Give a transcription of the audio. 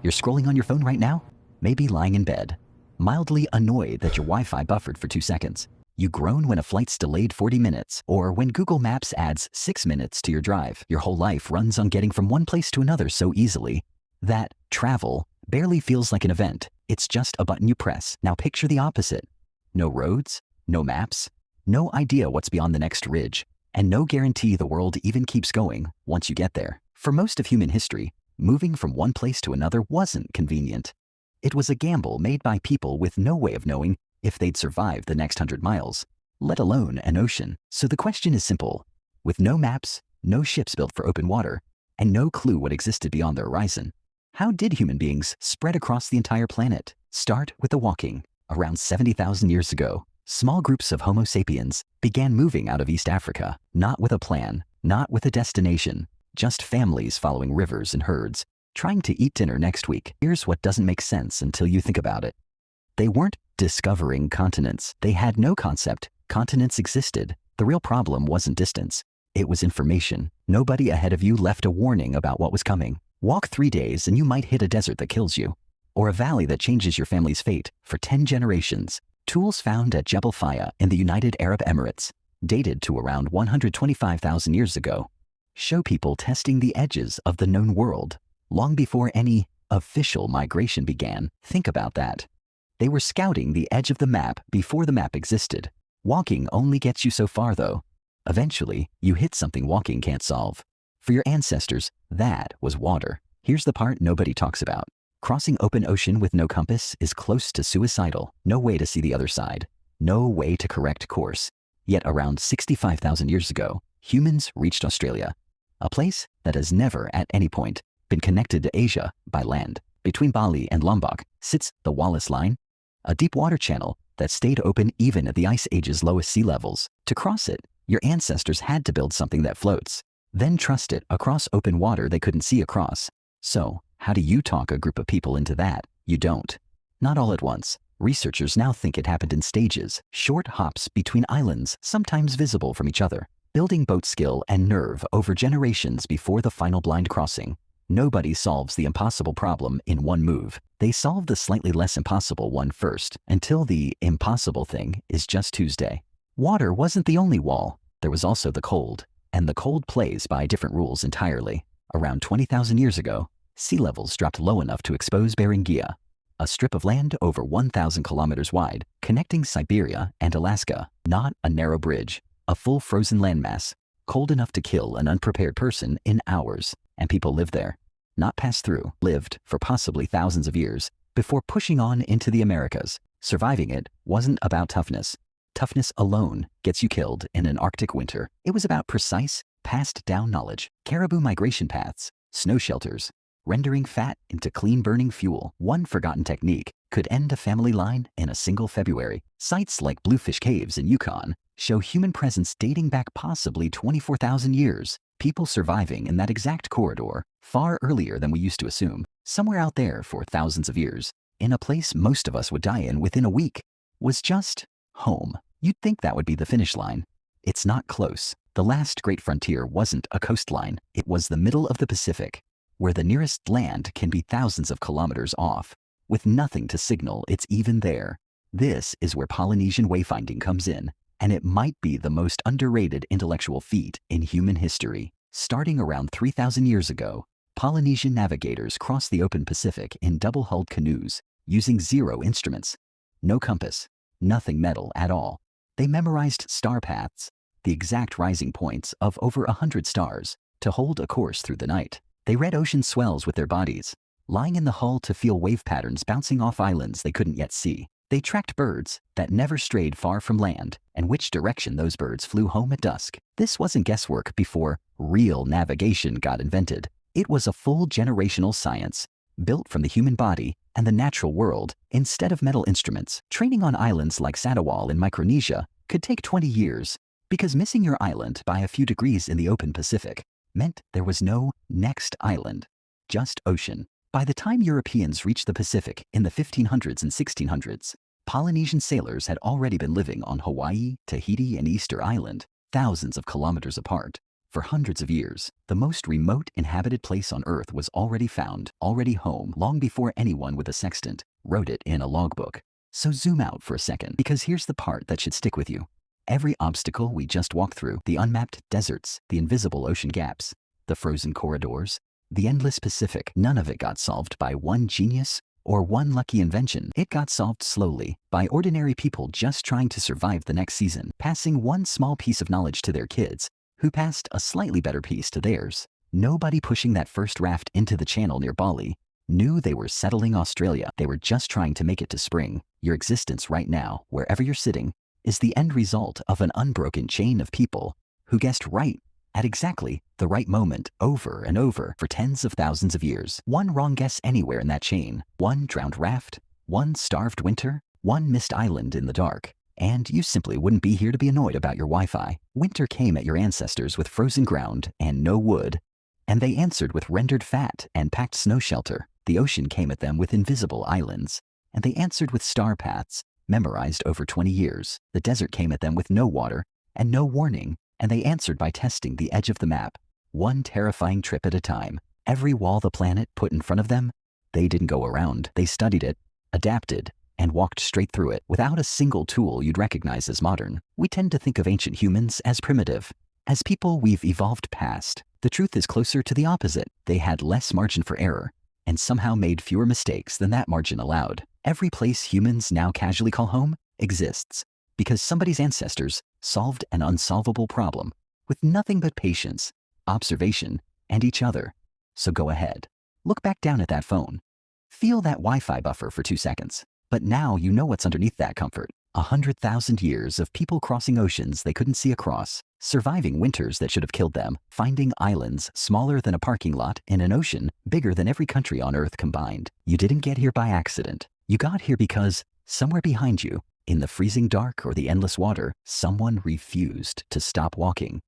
You're scrolling on your phone right now? Maybe lying in bed, mildly annoyed that your Wi-Fi buffered for 2 seconds. You groan when a flight's delayed 40 minutes, or when Google Maps adds 6 minutes to your drive. Your whole life runs on getting from one place to another so easily that travel barely feels like an event. It's just a button you press. Now picture the opposite. No roads, no maps, no idea what's beyond the next ridge, and no guarantee the world even keeps going once you get there. For most of human history, moving from one place to another wasn't convenient. It was a gamble made by people with no way of knowing if they'd survive the next 100 miles, let alone an ocean. So the question is simple. With no maps, no ships built for open water, and no clue what existed beyond the horizon, how did human beings spread across the entire planet? Start with the walking. Around 70,000 years ago, small groups of Homo sapiens began moving out of East Africa, not with a plan, not with a destination, just families following rivers and herds, trying to eat dinner next week. Here's what doesn't make sense until you think about it. They weren't discovering continents. They had no concept continents existed. The real problem wasn't distance. It was information. Nobody ahead of you left a warning about what was coming. Walk 3 days and you might hit a desert that kills you, or a valley that changes your family's fate for 10 generations. Tools found at Jebel Faya in the United Arab Emirates, dated to around 125,000 years ago, show people testing the edges of the known world long before any official migration began. Think about that. They were scouting the edge of the map before the map existed. Walking only gets you so far, though. Eventually, you hit something walking can't solve. For your ancestors, that was water. Here's the part nobody talks about. Crossing open ocean with no compass is close to suicidal. No way to see the other side. No way to correct course. Yet around 65,000 years ago, humans reached Australia, a place that has never at any point been connected to Asia by land. Between Bali and Lombok sits the Wallace Line, a deep water channel that stayed open even at the Ice Age's lowest sea levels. To cross it, your ancestors had to build something that floats, then trust it across open water they couldn't see across. So, how do you talk a group of people into that? You don't. Not all at once. Researchers now think it happened in stages, short hops between islands, sometimes visible from each other, building boat skill and nerve over generations before the final blind crossing. Nobody solves the impossible problem in one move. They solve the slightly less impossible one first, until the impossible thing is just Tuesday. Water wasn't the only wall. There was also the cold, and the cold plays by different rules entirely. Around 20,000 years ago, sea levels dropped low enough to expose Beringia, a strip of land over 1,000 kilometers wide, connecting Siberia and Alaska. Not a narrow bridge, a full frozen landmass, cold enough to kill an unprepared person in hours. And people lived there. Not passed through, lived for possibly thousands of years before pushing on into the Americas. Surviving it wasn't about toughness. Toughness alone gets you killed in an Arctic winter. It was about precise, passed down knowledge. Caribou migration paths, snow shelters, rendering fat into clean burning fuel. One forgotten technique could end a family line in a single February. Sites like Bluefish Caves in Yukon show human presence dating back possibly 24,000 years. People surviving in that exact corridor far earlier than we used to assume. Somewhere out there for thousands of years, in a place most of us would die in within a week, was just home. You'd think that would be the finish line. It's not close. The last great frontier wasn't a coastline. It was the middle of the Pacific, where the nearest land can be thousands of kilometers off, with nothing to signal it's even there. This is where Polynesian wayfinding comes in, and it might be the most underrated intellectual feat in human history. Starting around 3,000 years ago, Polynesian navigators crossed the open Pacific in double-hulled canoes, using 0 instruments. No compass, nothing metal at all. They memorized star paths, the exact rising points of over 100 stars, to hold a course through the night. They read ocean swells with their bodies, lying in the hull to feel wave patterns bouncing off islands they couldn't yet see. They tracked birds that never strayed far from land and which direction those birds flew home at dusk. This wasn't guesswork before real navigation got invented. It was a full generational science, built from the human body and the natural world instead of metal instruments. Training on islands like Satawal in Micronesia could take 20 years, because missing your island by a few degrees in the open Pacific meant there was no next island, just ocean. By the time Europeans reached the Pacific in the 1500s and 1600s, Polynesian sailors had already been living on Hawaii, Tahiti, and Easter Island, thousands of kilometers apart. For hundreds of years, the most remote inhabited place on Earth was already found, already home, long before anyone with a sextant wrote it in a logbook. So zoom out for a second, because here's the part that should stick with you. Every obstacle we just walked through, the unmapped deserts, the invisible ocean gaps, the frozen corridors, the endless Pacific, none of it got solved by one genius or one lucky invention. It got solved slowly by ordinary people just trying to survive the next season, passing one small piece of knowledge to their kids, who passed a slightly better piece to theirs. Nobody pushing that first raft into the channel near Bali knew they were settling Australia. They were just trying to make it to spring. Your existence right now, wherever you're sitting, is the end result of an unbroken chain of people who guessed right at exactly the right moment over and over for tens of thousands of years. One wrong guess anywhere in that chain, one drowned raft, one starved winter, one missed island in the dark, and you simply wouldn't be here to be annoyed about your Wi-Fi. Winter came at your ancestors with frozen ground and no wood, and they answered with rendered fat and packed snow shelter. The ocean came at them with invisible islands, and they answered with star paths memorized over 20 years. The desert came at them with no water and no warning, and they answered by testing the edge of the map, one terrifying trip at a time. Every wall the planet put in front of them, they didn't go around. They studied it, adapted, and walked straight through it without a single tool you'd recognize as modern. We tend to think of ancient humans as primitive, as people we've evolved past. The truth is closer to the opposite. They had less margin for error, and somehow made fewer mistakes than that margin allowed. Every place humans now casually call home exists because somebody's ancestors solved an unsolvable problem with nothing but patience, observation, and each other. So go ahead. Look back down at that phone. Feel that Wi-Fi buffer for 2 seconds. But now you know what's underneath that comfort. 100,000 years of people crossing oceans they couldn't see across, surviving winters that should have killed them, finding islands smaller than a parking lot in an ocean bigger than every country on Earth combined. You didn't get here by accident. You got here because somewhere behind you, in the freezing dark or the endless water, someone refused to stop walking.